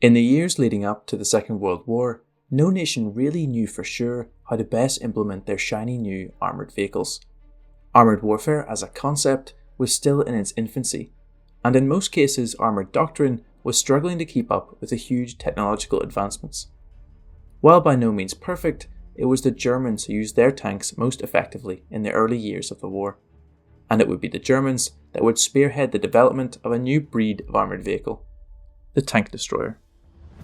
In the years leading up to the Second World War, no nation really knew for sure how to best implement their shiny new armoured vehicles. Armoured warfare as a concept was still in its infancy, and in most cases armoured doctrine was struggling to keep up with the huge technological advancements. While by no means perfect, it was the Germans who used their tanks most effectively in the early years of the war, and it would be the Germans that would spearhead the development of a new breed of armoured vehicle, the tank destroyer.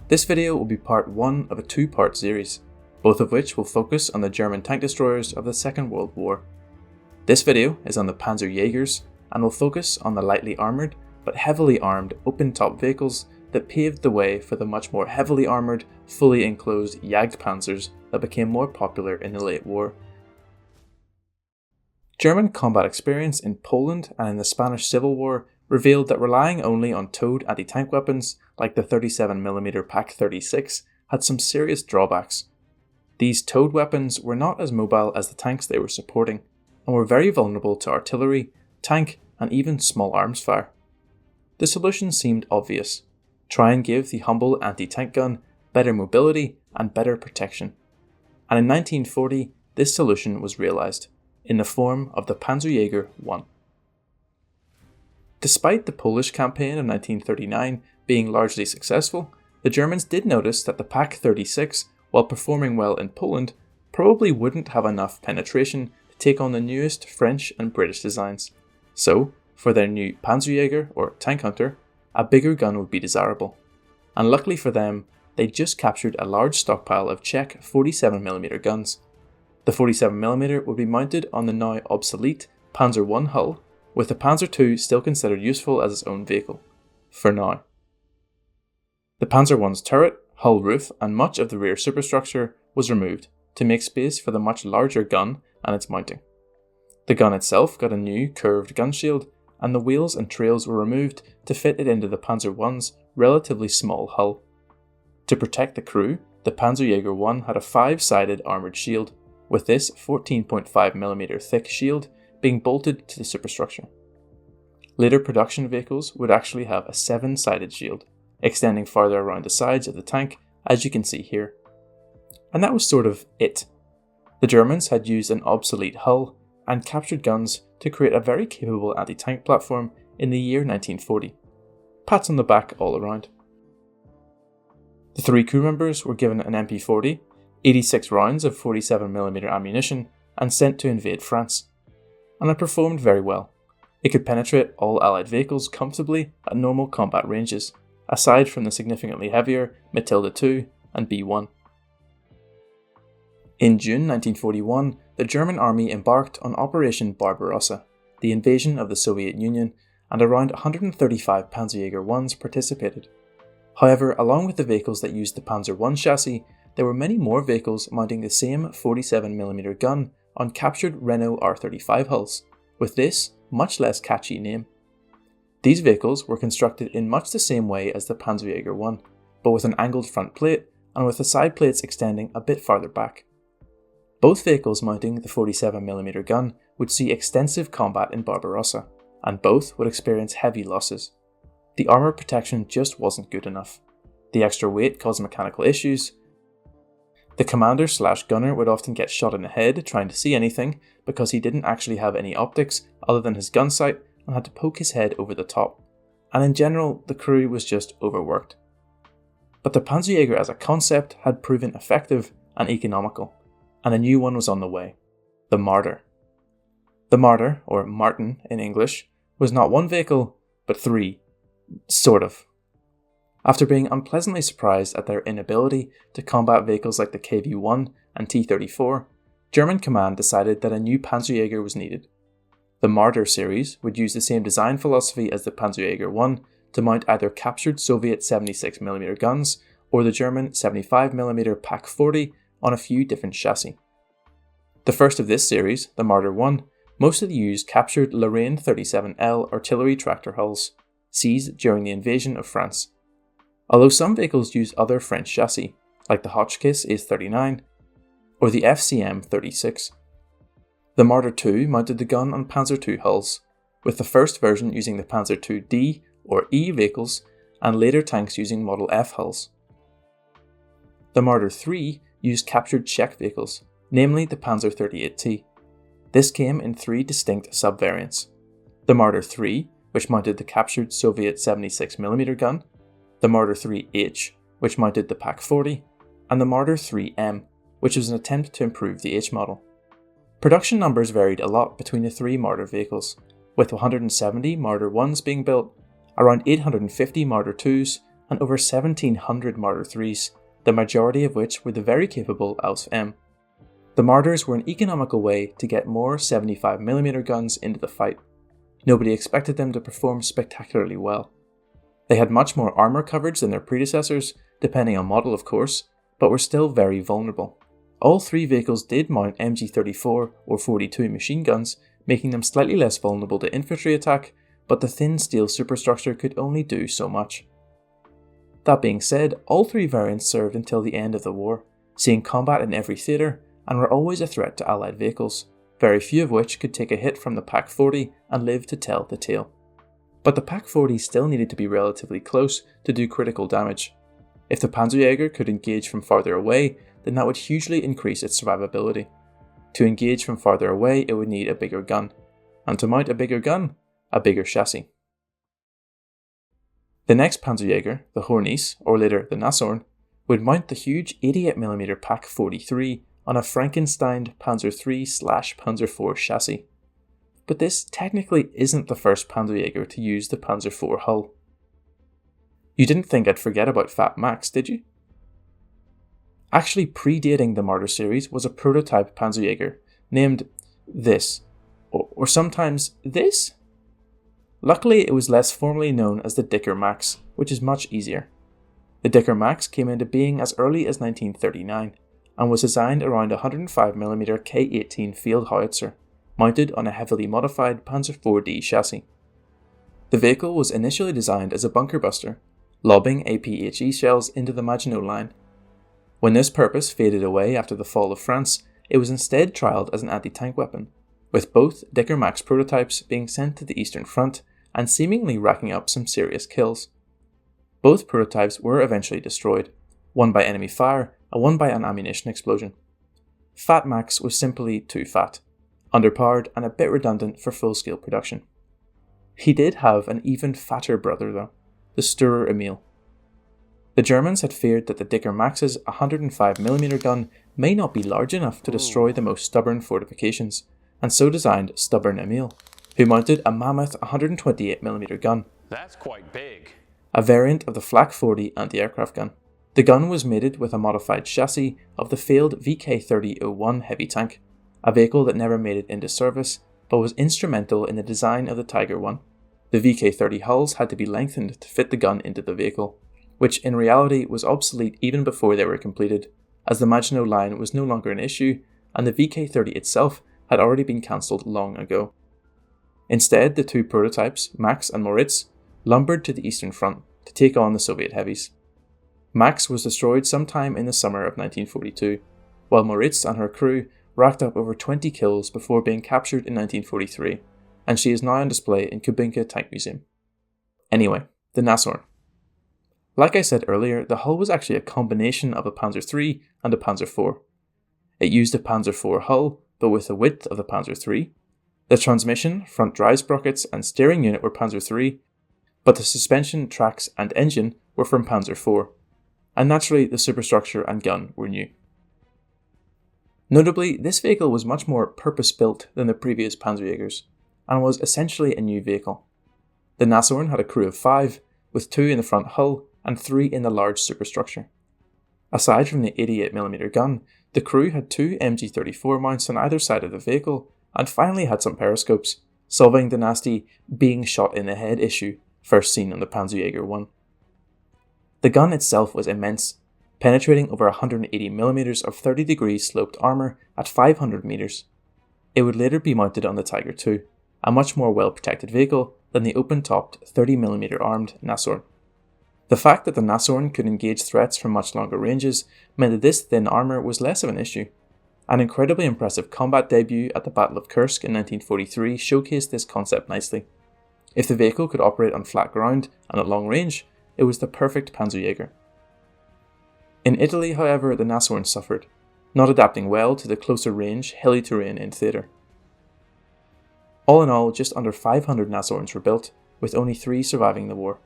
This video will be part 1 of a 2-part series, both of which will focus on the German tank destroyers of the Second World War. This video is on the Panzerjägers and will focus on the lightly armoured but heavily armed open-top vehicles that paved the way for the much more heavily armoured, fully enclosed Jagdpanzers that became more popular in the late war. German combat experience in Poland and in the Spanish Civil War revealed that relying only on towed anti-tank weapons like the 37mm Pak-36 had some serious drawbacks. These towed weapons were not as mobile as the tanks they were supporting, and were very vulnerable to artillery, tank, and even small arms fire. The solution seemed obvious: try and give the humble anti-tank gun better mobility and better protection. And in 1940, this solution was realised, in the form of the Panzerjäger I. Despite the Polish campaign of 1939 being largely successful, the Germans did notice that the Pak-36, while performing well in Poland, probably wouldn't have enough penetration to take on the newest French and British designs. So, for their new Panzerjäger, or tank hunter, a bigger gun would be desirable. And luckily for them, they just captured a large stockpile of Czech 47mm guns. The 47mm would be mounted on the now obsolete Panzer I hull, with the Panzer II still considered useful as its own vehicle. For now. The Panzer I's turret, hull roof, and much of the rear superstructure was removed to make space for the much larger gun and its mounting. The gun itself got a new curved gun shield, and the wheels and trails were removed to fit it into the Panzer I's relatively small hull. To protect the crew, the Panzerjäger I had a 5-sided armoured shield, with this 14.5mm thick shield being bolted to the superstructure. Later production vehicles would actually have a 7-sided shield, extending farther around the sides of the tank, as you can see here. And that was sort of it. The Germans had used an obsolete hull and captured guns to create a very capable anti-tank platform in the year 1940. Pats on the back all around. The 3 crew members were given an MP40, 86 rounds of 47mm ammunition, and sent to invade France. And it performed very well. It could penetrate all Allied vehicles comfortably at normal combat ranges, aside from the significantly heavier Matilda II and B-1. In June 1941, the German army embarked on Operation Barbarossa, the invasion of the Soviet Union, and around 135 Panzerjäger I's participated. However, along with the vehicles that used the Panzer I chassis, there were many more vehicles mounting the same 47mm gun on captured Renault R35 hulls, with this much less catchy name. These vehicles were constructed in much the same way as the Panzerjäger I, but with an angled front plate and with the side plates extending a bit farther back. Both vehicles mounting the 47mm gun would see extensive combat in Barbarossa, and both would experience heavy losses. The armour protection just wasn't good enough. The extra weight caused mechanical issues. The commander/gunner would often get shot in the head trying to see anything because he didn't actually have any optics other than his gun sight and had to poke his head over the top. And in general, the crew was just overworked. But the Panzerjäger as a concept had proven effective and economical, and a new one was on the way: the Marder. The Marder, or Martin in English, was not one vehicle, but 3. Sort of. After being unpleasantly surprised at their inability to combat vehicles like the KV-1 and T-34, German command decided that a new Panzerjäger was needed. The Marder series would use the same design philosophy as the Panzerjäger I to mount either captured Soviet 76mm guns or the German 75mm Pak-40 on a few different chassis. The first of this series, the Marder I, mostly used captured Lorraine 37L artillery tractor hulls, seized during the invasion of France. Although some vehicles use other French chassis, like the Hotchkiss Ace-39 or the FCM-36. The Marder II mounted the gun on Panzer II hulls, with the first version using the Panzer II D or E vehicles and later tanks using Model F hulls. The Marder III used captured Czech vehicles, namely the Panzer 38T. This came in 3 distinct sub-variants: the Marder III, which mounted the captured Soviet 76mm gun, the Marder III-H, which mounted the Pak-40, and the Marder III-M, which was an attempt to improve the H model. Production numbers varied a lot between the 3 Marder vehicles, with 170 Marder Is being built, around 850 Marder IIs, and over 1700 Marder IIIs, the majority of which were the very capable Ausf-M. The Marders were an economical way to get more 75mm guns into the fight. Nobody expected them to perform spectacularly well. They had much more armour coverage than their predecessors, depending on model of course, but were still very vulnerable. All 3 vehicles did mount MG34 or 42 machine guns, making them slightly less vulnerable to infantry attack, but the thin steel superstructure could only do so much. That being said, all 3 variants served until the end of the war, seeing combat in every theatre, and were always a threat to Allied vehicles, very few of which could take a hit from the Pak-40 and live to tell the tale. But the Pak-40 still needed to be relatively close to do critical damage. If the Panzerjäger could engage from farther away, then that would hugely increase its survivability. To engage from farther away, it would need a bigger gun, and to mount a bigger gun, a bigger chassis. The next Panzerjäger, the Hornis, or later the Nashorn, would mount the huge 88mm Pak-43 on a Frankensteined Panzer III/Panzer IV chassis. But this technically isn't the first Panzerjäger to use the Panzer IV hull. You didn't think I'd forget about Fat Max, did you? Actually predating the Marder series was a prototype Panzerjäger named this, or sometimes this? Luckily it was less formally known as the Dicker Max, which is much easier. The Dicker Max came into being as early as 1939 and was designed around a 105mm K-18 field howitzer, mounted on a heavily modified Panzer IV-D chassis. The vehicle was initially designed as a bunker buster, lobbing APHE shells into the Maginot Line. When this purpose faded away after the fall of France, it was instead trialled as an anti-tank weapon, with both Dicker Max prototypes being sent to the Eastern Front and seemingly racking up some serious kills. Both prototypes were eventually destroyed, one by enemy fire and one by an ammunition explosion. Fat Max was simply too fat, underpowered and a bit redundant for full-scale production. He did have an even fatter brother though, the Sturer Emil. The Germans had feared that the Dicker Max's 105mm gun may not be large enough to destroy the most stubborn fortifications, and so designed Stubborn Emil, who mounted a mammoth 128mm gun. That's quite big. A variant of the Flak 40 anti-aircraft gun. The gun was mated with a modified chassis of the failed VK-30-01 heavy tank, a vehicle that never made it into service, but was instrumental in the design of the Tiger I. The VK-30 hulls had to be lengthened to fit the gun into the vehicle, which in reality was obsolete even before they were completed, as the Maginot Line was no longer an issue, and the VK-30 itself had already been cancelled long ago. Instead, the 2 prototypes, Max and Moritz, lumbered to the Eastern Front to take on the Soviet heavies. Max was destroyed sometime in the summer of 1942, while Moritz and her crew racked up over 20 kills before being captured in 1943, and she is now on display in Kubinka Tank Museum. Anyway, the Nashorn. Like I said earlier, the hull was actually a combination of a Panzer III and a Panzer IV. It used a Panzer IV hull, but with the width of the Panzer III. The transmission, front drive sprockets and steering unit were Panzer III, but the suspension, tracks and engine were from Panzer IV, and naturally the superstructure and gun were new. Notably, this vehicle was much more purpose-built than the previous Panzerjägers, and was essentially a new vehicle. The Nashorn had a crew of 5, with 2 in the front hull and 3 in the large superstructure. Aside from the 88mm gun, the crew had 2 MG34 mounts on either side of the vehicle, and finally had some periscopes, solving the nasty being shot in the head issue first seen on the Panzerjäger I. The gun itself was immense, penetrating over 180mm of 30 degrees sloped armour at 500 metres. It would later be mounted on the Tiger II, a much more well-protected vehicle than the open-topped 30mm armed Nashorn. The fact that the Nashorn could engage threats from much longer ranges meant that this thin armour was less of an issue. An incredibly impressive combat debut at the Battle of Kursk in 1943 showcased this concept nicely. If the vehicle could operate on flat ground and at long range, it was the perfect Panzerjäger. In Italy, however, the Nashorn suffered, not adapting well to the closer range, hilly terrain in theatre. All in all, just under 500 Nashorns were built, with only 3 surviving the war.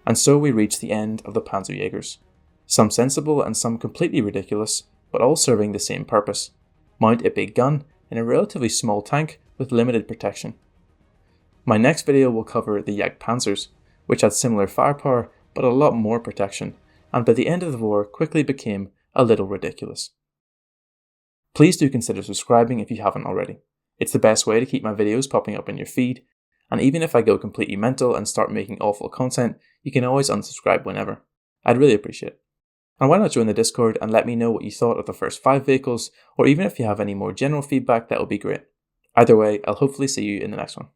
And so we reach the end of the Panzerjägers, some sensible and some completely ridiculous, but all serving the same purpose: mount a big gun in a relatively small tank with limited protection. My next video will cover the Jagdpanzers, which had similar firepower but a lot more protection, and by the end of the war quickly became a little ridiculous. Please do consider subscribing if you haven't already. It's the best way to keep my videos popping up in your feed, and even if I go completely mental and start making awful content, you can always unsubscribe whenever. I'd really appreciate it. And why not join the Discord and let me know what you thought of the first 5 vehicles, or even if you have any more general feedback, that would be great. Either way, I'll hopefully see you in the next one.